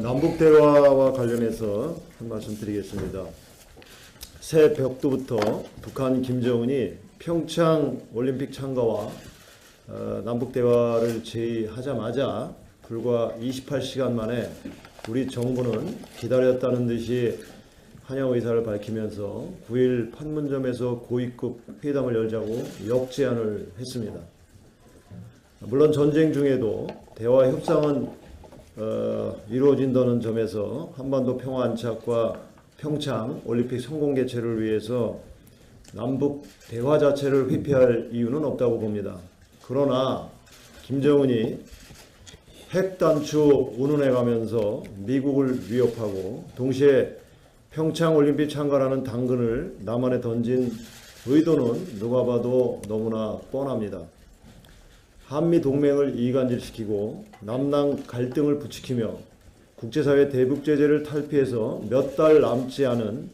남북 대화와 관련해서 한 말씀 드리겠습니다. 새 벽두부터 북한 김정은이 평창 올림픽 참가와 남북 대화를 제의하자마자 불과 28시간 만에 우리 정부는 기다렸다는 듯이 환영 의사를 밝히면서 9일 판문점에서 고위급 회담을 열자고 역제안을 했습니다. 물론 전쟁 중에도 대화 협상은 이루어진다는 점에서 한반도 평화 안착과 평창 올림픽 성공 개최를 위해서 남북 대화 자체를 회피할 이유는 없다고 봅니다. 그러나 김정은이 핵 단추 운운해가면서 미국을 위협하고 동시에 평창 올림픽 참가라는 당근을 남한에 던진 의도는 누가 봐도 너무나 뻔합니다. 한미 동맹을 이간질시키고 남남 갈등을 부추기며 국제사회 대북 제재를 탈피해서 몇 달 남지 않은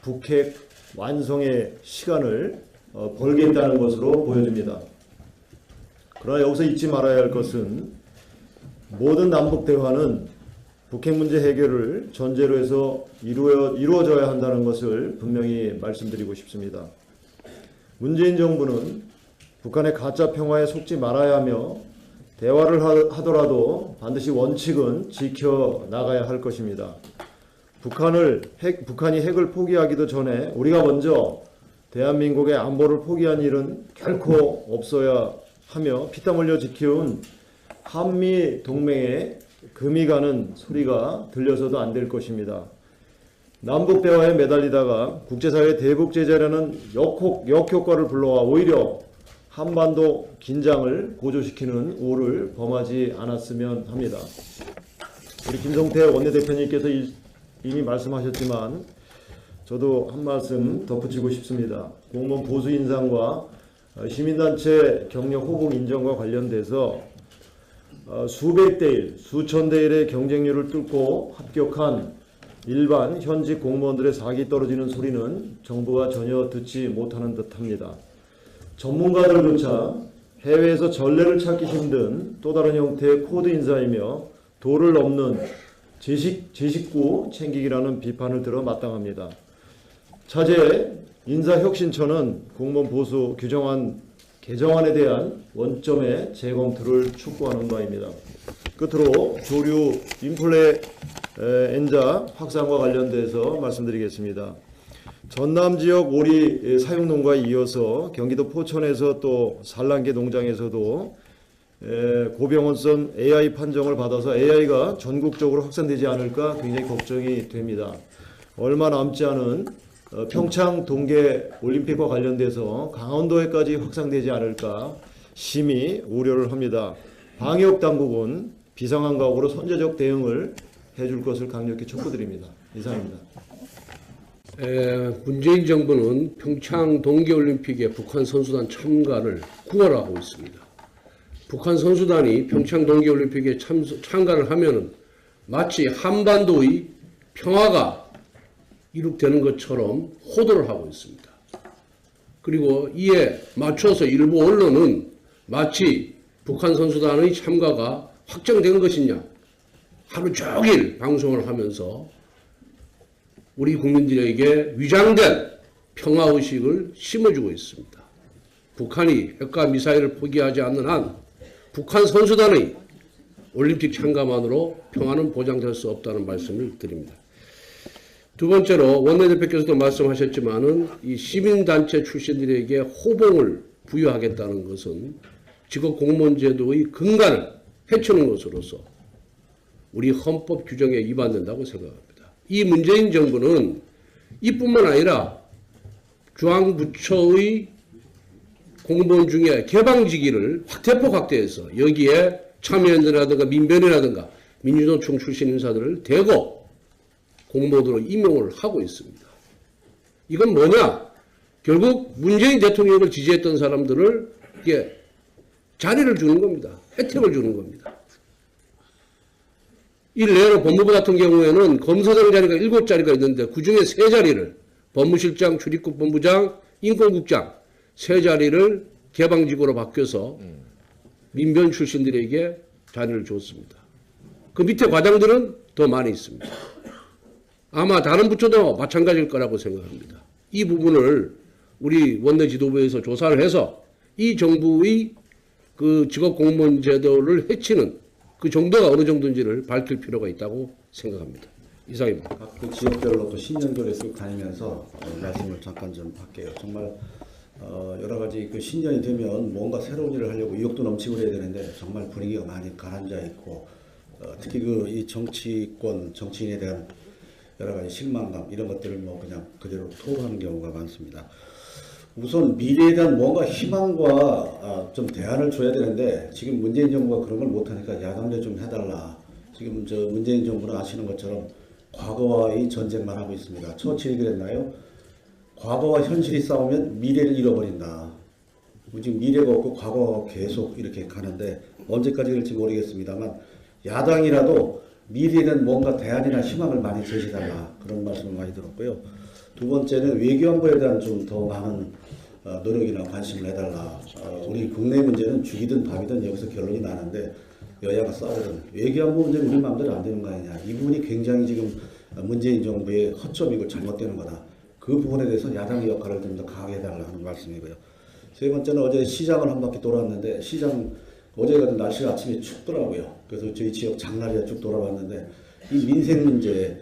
북핵 완성의 시간을 벌겠다는 것으로 보여집니다. 그러나 여기서 잊지 말아야 할 것은 모든 남북 대화는 북핵 문제 해결을 전제로 해서 이루어져야 한다는 것을 분명히 말씀드리고 싶습니다. 문재인 정부는 북한의 가짜 평화에 속지 말아야 하며 대화를 하더라도 반드시 원칙은 지켜나가야 할 것입니다. 북한이 핵을 포기하기도 전에 우리가 먼저 대한민국의 안보를 포기한 일은 결코 없어야 하며 피땀 흘려 지켜온 한미 동맹에 금이 가는 소리가 들려서도 안 될 것입니다. 남북 대화에 매달리다가 국제사회 대북 제재라는 역효과를 불러와 오히려 한반도 긴장을 고조시키는 우를 범하지 않았으면 합니다. 우리 김성태 원내대표님께서 이미 말씀하셨지만 저도 한 말씀 덧붙이고 싶습니다. 공무원 보수 인상과 시민단체 경력 호복 인정과 관련돼서 수백 대 1, 수천 대 1의 경쟁률을 뚫고 합격한 일반 현직 공무원들의 사기 떨어지는 소리는 정부가 전혀 듣지 못하는 듯합니다. 전문가들조차 해외에서 전례를 찾기 힘든 또 다른 형태의 코드 인사이며 도를 넘는 제 식구 챙기기라는 비판을 들어 마땅합니다. 차제 인사혁신처는 공무원 보수 규정안 개정안에 대한 원점의 재검토를 촉구하는 바입니다. 끝으로 조류 인플루엔자 확산과 관련돼서 말씀드리겠습니다. 전남 지역 오리 사육농가에 이어서 경기도 포천에서 또 산란계 농장에서도 고병원성 AI 판정을 받아서 AI가 전국적으로 확산되지 않을까 굉장히 걱정이 됩니다. 얼마 남지 않은 평창 동계 올림픽과 관련돼서 강원도에까지 확산되지 않을까 심히 우려를 합니다. 방역 당국은 비상한 각오로 선제적 대응을 해줄 것을 강력히 촉구드립니다. 이상입니다. 문재인 정부는 평창 동계올림픽에 북한 선수단 참가를 구걸하고 있습니다. 북한 선수단이 평창 동계올림픽에 참가를 하면은 마치 한반도의 평화가 이룩되는 것처럼 호도를 하고 있습니다. 그리고 이에 맞춰서 일부 언론은 마치 북한 선수단의 참가가 확정된 것이냐 하루 종일 방송을 하면서 우리 국민들에게 위장된 평화의식을 심어주고 있습니다. 북한이 핵과 미사일을 포기하지 않는 한 북한 선수단의 올림픽 참가만으로 평화는 보장될 수 없다는 말씀을 드립니다. 두 번째로 원내대표께서도 말씀하셨지만은 이 시민단체 출신들에게 호봉을 부여하겠다는 것은 직업 공무원 제도의 근간을 해치는 것으로서 우리 헌법 규정에 위반된다고 생각합니다. 이 문재인 정부는 이뿐만 아니라 중앙부처의 공무원 중에 개방직위를 대폭 확대해서 여기에 참여연대라든가 민변이라든가 민주노총 출신 인사들을 대거 공무원으로 임용을 하고 있습니다. 이건 뭐냐? 결국 문재인 대통령을 지지했던 사람들을 이게 자리를 주는 겁니다. 혜택을 주는 겁니다. 일례로 법무부 같은 경우에는 검사장 자리가 7자리가 있는데 그중에 3자리를 법무실장, 출입국 본부장, 인권국장 3자리를 개방직으로 바뀌어서 민변 출신들에게 자리를 줬습니다. 그 밑에 과장들은 더 많이 있습니다. 아마 다른 부처도 마찬가지일 거라고 생각합니다. 이 부분을 우리 원내 지도부에서 조사를 해서 이 정부의 그 직업 공무원 제도를 해치는 그 정도가 어느 정도인지를 밝힐 필요가 있다고 생각합니다. 이상입니다. 각 지역별로 또 신년도를 쭉 다니면서 말씀을 잠깐 좀 할게요. 정말 여러 가지 그 신년이 되면 뭔가 새로운 일을 하려고 의욕도 넘치고 그래야 되는데 정말 분위기가 많이 가라앉아 있고 특히 그 이 정치권 정치인에 대한 여러 가지 실망감 이런 것들을 뭐 그냥 그대로 토로하는 경우가 많습니다. 우선 미래에 대한 뭔가 희망과 좀 대안을 줘야 되는데 지금 문재인 정부가 그런 걸 못하니까 야당도 좀 해달라. 지금 저 문재인 정부는 아시는 것처럼 과거와의 전쟁만 하고 있습니다. 처칠이 그랬나요? 과거와 현실이 싸우면 미래를 잃어버린다. 지금 미래가 없고 과거가 계속 이렇게 가는데 언제까지 그럴지 모르겠습니다만 야당이라도 미래에 대한 뭔가 대안이나 희망을 많이 제시해달라. 그런 말씀을 많이 들었고요. 두 번째는 외교안보에 대한 좀 더 많은 노력이나 관심을 해달라. 우리 국내 문제는 죽이든 밥이든 여기서 결론이 나는데 여야가 싸우든 외교안보 문제는 우리 마음대로 안 되는 거 아니냐. 이 부분이 굉장히 지금 문재인 정부의 허점이고 잘못되는 거다. 그 부분에 대해서 야당의 역할을 좀 더 강하게 해달라 하는 말씀이고요. 세 번째는 어제 시장을 한 바퀴 돌아왔는데 시장 어제 같은 날씨가 아침에 춥더라고요. 그래서 저희 지역 장날이야 쭉 돌아봤는데 이 민생 문제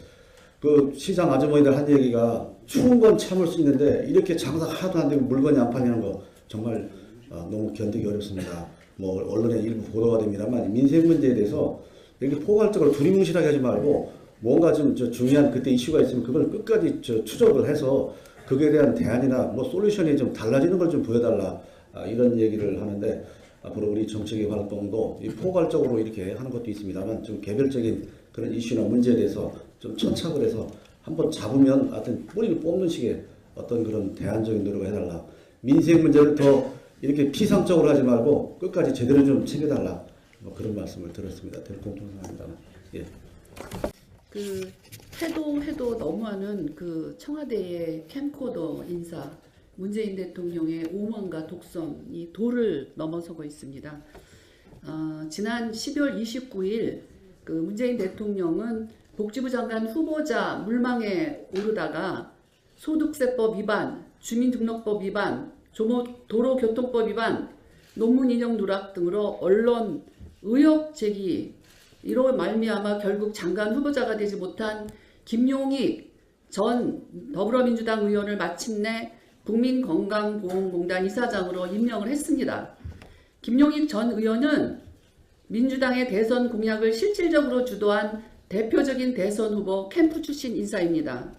그 시장 아주머니들 한 얘기가 추운 건 참을 수 있는데 이렇게 장사 하도 안 되고 물건이 안 팔리는 거 정말 너무 견디기 어렵습니다. 뭐 언론에 일부 보도가 됩니다만 민생 문제에 대해서 이렇게 포괄적으로 두리뭉실하게 하지 말고 뭔가 좀 중요한 그때 이슈가 있으면 그걸 끝까지 추적을 해서 그에 대한 대안이나 뭐 솔루션이 좀 달라지는 걸 좀 보여달라 이런 얘기를 하는데 앞으로 우리 정책의 활동도 이 포괄적으로 이렇게 하는 것도 있습니다만 좀 개별적인 그런 이슈나 문제에 대해서 좀 천착을 해서 한번 잡으면 하여튼 뿌리를 뽑는 식의 어떤 그런 대안적인 노력을 해달라. 민생 문제를 더 이렇게 피상적으로 하지 말고 끝까지 제대로 좀 챙겨달라. 뭐 그런 말씀을 들었습니다. 될 공통사항입니다. 예. 그 해도 너무하는 그 청와대의 캠코더 인사, 문재인 대통령의 오만과 독선이 도를 넘어서고 있습니다. 지난 12월 29일 그 문재인 대통령은 복지부 장관 후보자 물망에 오르다가 소득세법 위반, 주민등록법 위반, 도로교통법 위반, 논문 인용 누락 등으로 언론 의혹 제기 이로 말미암아 결국 장관 후보자가 되지 못한 김용익 전 더불어민주당 의원을 마침내 국민건강보험공단 이사장으로 임명을 했습니다. 김용익 전 의원은 민주당의 대선 공약을 실질적으로 주도한 대표적인 대선 후보 캠프 출신 인사입니다.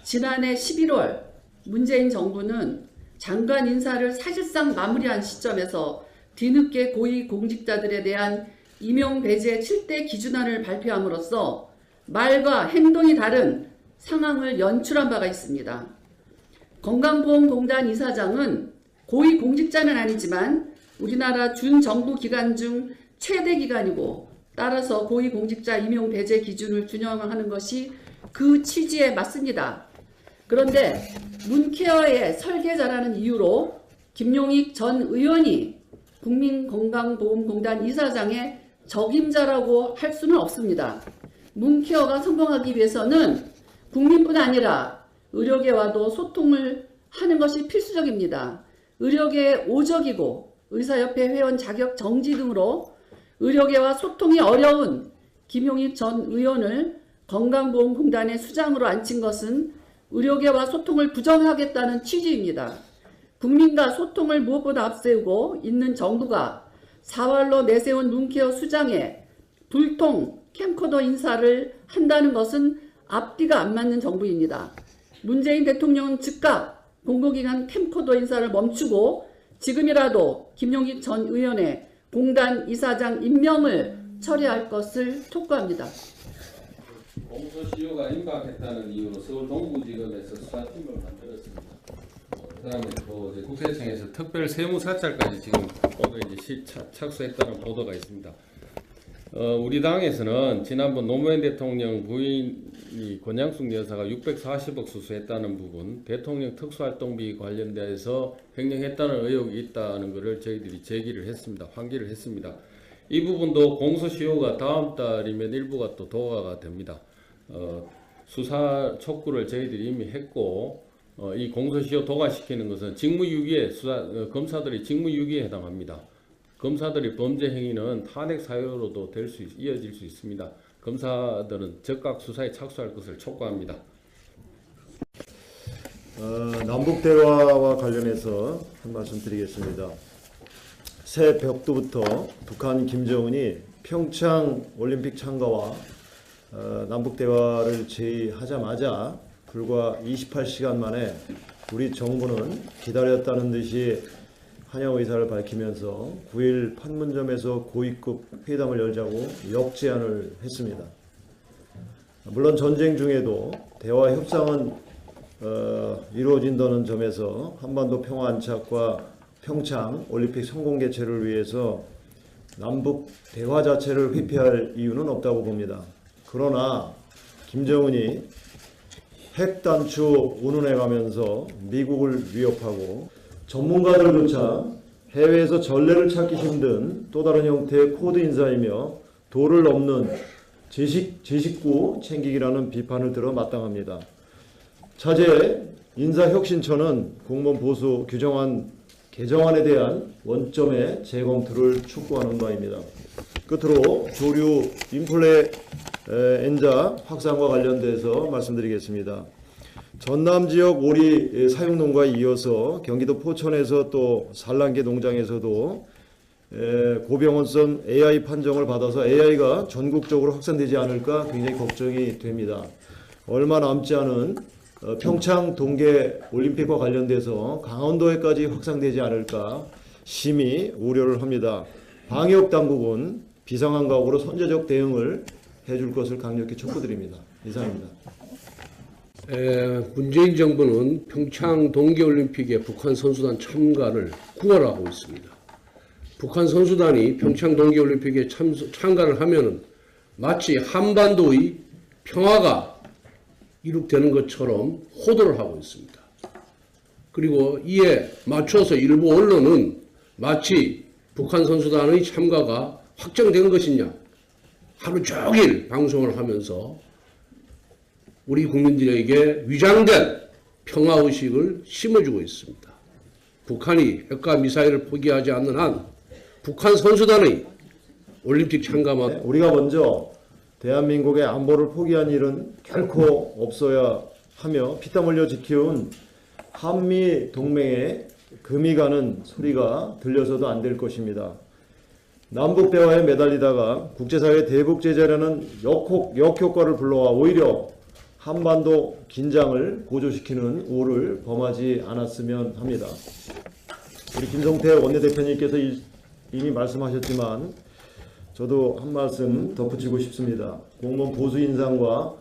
지난해 11월 문재인 정부는 장관 인사를 사실상 마무리한 시점에서 뒤늦게 고위공직자들에 대한 임용 배제 7대 기준안을 발표함으로써 말과 행동이 다른 상황을 연출한 바가 있습니다. 건강보험공단 이사장은 고위공직자는 아니지만 우리나라 준정부 기관 중 최대 기관이고 따라서 고위공직자 임용 배제 기준을 준용하는 것이 그 취지에 맞습니다. 그런데 문케어의 설계자라는 이유로 김용익 전 의원이 국민건강보험공단 이사장의 적임자라고 할 수는 없습니다. 문케어가 성공하기 위해서는 국민뿐 아니라 의료계와도 소통을 하는 것이 필수적입니다. 의료계의 오적이고 의사협회 회원 자격 정지 등으로 의료계와 소통이 어려운 김용익 전 의원을 건강보험공단의 수장으로 앉힌 것은 의료계와 소통을 부정하겠다는 취지입니다. 국민과 소통을 무엇보다 앞세우고 있는 정부가 사활로 내세운 문케어 수장에 불통 캠코더 인사를 한다는 것은 앞뒤가 안 맞는 정부입니다. 문재인 대통령은 즉각 공공기관 캠코더 인사를 멈추고 지금이라도 김용익 전 의원의 공단 이사장 임명을 처리할 것을 촉구합니다. 공소 시효가 임박했다는 이유로 서울 동부지검에서 수사팀을 만들었습니다. 그다음에 또 이제 국세청에서 특별 세무사찰까지 지금 이제 착수했다는 보도가 있습니다. 우리 당에서는 지난번 노무현 대통령 부인이 권양숙 여사가 640억 수수했다는 부분, 대통령 특수활동비 관련돼서 횡령했다는 의혹이 있다는 것을 저희들이 제기를 했습니다. 환기를 했습니다. 이 부분도 공소시효가 다음 달이면 일부가 또 도과가 됩니다. 수사 촉구를 저희들이 이미 했고 이 공소시효 도과시키는 것은 직무유기에 검사들이 직무유기에 해당합니다. 검사들이 범죄 행위는 탄핵 사유로도 이어질 수 있습니다. 검사들은 즉각 수사에 착수할 것을 촉구합니다. 남북 대화와 관련해서 한 말씀 드리겠습니다. 새 벽두부터 북한 김정은이 평창 올림픽 참가와 남북 대화를 제의하자마자 불과 28시간 만에 우리 정부는 기다렸다는 듯이 환영 의사를 밝히면서 9일 판문점에서 고위급 회담을 열자고 역제안을 했습니다. 물론 전쟁 중에도 대화 협상은 이루어진다는 점에서 한반도 평화 안착과 평창 올림픽 성공 개최를 위해서 남북 대화 자체를 회피할 이유는 없다고 봅니다. 그러나 김정은이 핵 단추 운운해 가면서 미국을 위협하고 전문가들조차 해외에서 전례를 찾기 힘든 또 다른 형태의 코드 인사이며 도를 넘는 제19 챙기기라는 비판을 들어 마땅합니다. 차제 인사혁신처는 공무원 보수 규정안 개정안에 대한 원점의 재검토를 촉구하는 바입니다. 끝으로 조류 인플루엔자 확산과 관련돼서 말씀드리겠습니다. 전남 지역 오리 사육농가에 이어서 경기도 포천에서 또 산란계 농장에서도 고병원성 AI 판정을 받아서 AI가 전국적으로 확산되지 않을까 굉장히 걱정이 됩니다. 얼마 남지 않은 평창 동계 올림픽과 관련돼서 강원도에까지 확산되지 않을까 심히 우려를 합니다. 방역 당국은 비상한 각오로 선제적 대응을 해줄 것을 강력히 촉구드립니다. 이상입니다. 문재인 정부는 평창 동계올림픽에 북한 선수단 참가를 구걸하고 있습니다. 북한 선수단이 평창 동계올림픽에 참가를 하면은 마치 한반도의 평화가 이룩되는 것처럼 호도를 하고 있습니다. 그리고 이에 맞춰서 일부 언론은 마치 북한 선수단의 참가가 확정된 것이냐 하루 종일 방송을 하면서 우리 국민들에게 위장된 평화의식을 심어주고 있습니다. 북한이 핵과 미사일을 포기하지 않는 한 북한 선수단의 올림픽 참가만 우리가 먼저 대한민국의 안보를 포기한 일은 결코 없어야 하며 피땀 흘려 지켜온 한미 동맹에 금이 가는 소리가 들려서도 안 될 것입니다. 남북 대화에 매달리다가 국제사회 대북 제재라는 역효과를 불러와 오히려 한반도 긴장을 고조시키는 우를 범하지 않았으면 합니다. 우리 김성태 원내대표님께서 이미 말씀하셨지만 저도 한 말씀 덧붙이고 싶습니다. 공무원 보수 인상과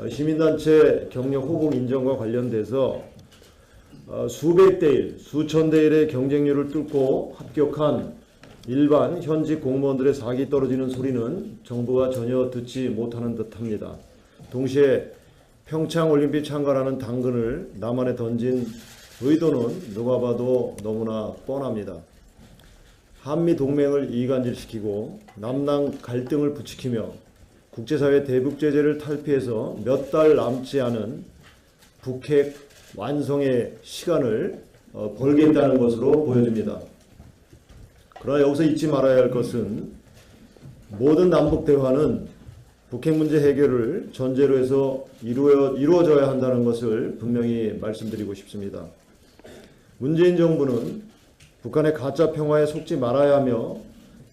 시민단체 경력 호복 인정과 관련돼서 수백 대 1, 수천 대 1의 경쟁률을 뚫고 합격한 일반 현직 공무원들의 사기 떨어지는 소리는 정부가 전혀 듣지 못하는 듯합니다. 동시에 평창올림픽 참가라는 당근을 남한에 던진 의도는 누가 봐도 너무나 뻔합니다. 한미 동맹을 이간질시키고 남남 갈등을 부추기며 국제사회 대북 제재를 탈피해서 몇 달 남지 않은 북핵 완성의 시간을 벌겠다는 것으로 보여집니다. 그러나 여기서 잊지 말아야 할 것은 모든 남북 대화는 북핵 문제 해결을 전제로 해서 이루어져야 한다는 것을 분명히 말씀드리고 싶습니다. 문재인 정부는 북한의 가짜 평화에 속지 말아야 하며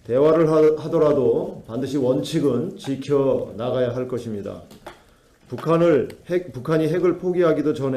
대화를 하더라도 반드시 원칙은 지켜나가야 할 것입니다. 북한이 핵을 포기하기도 전에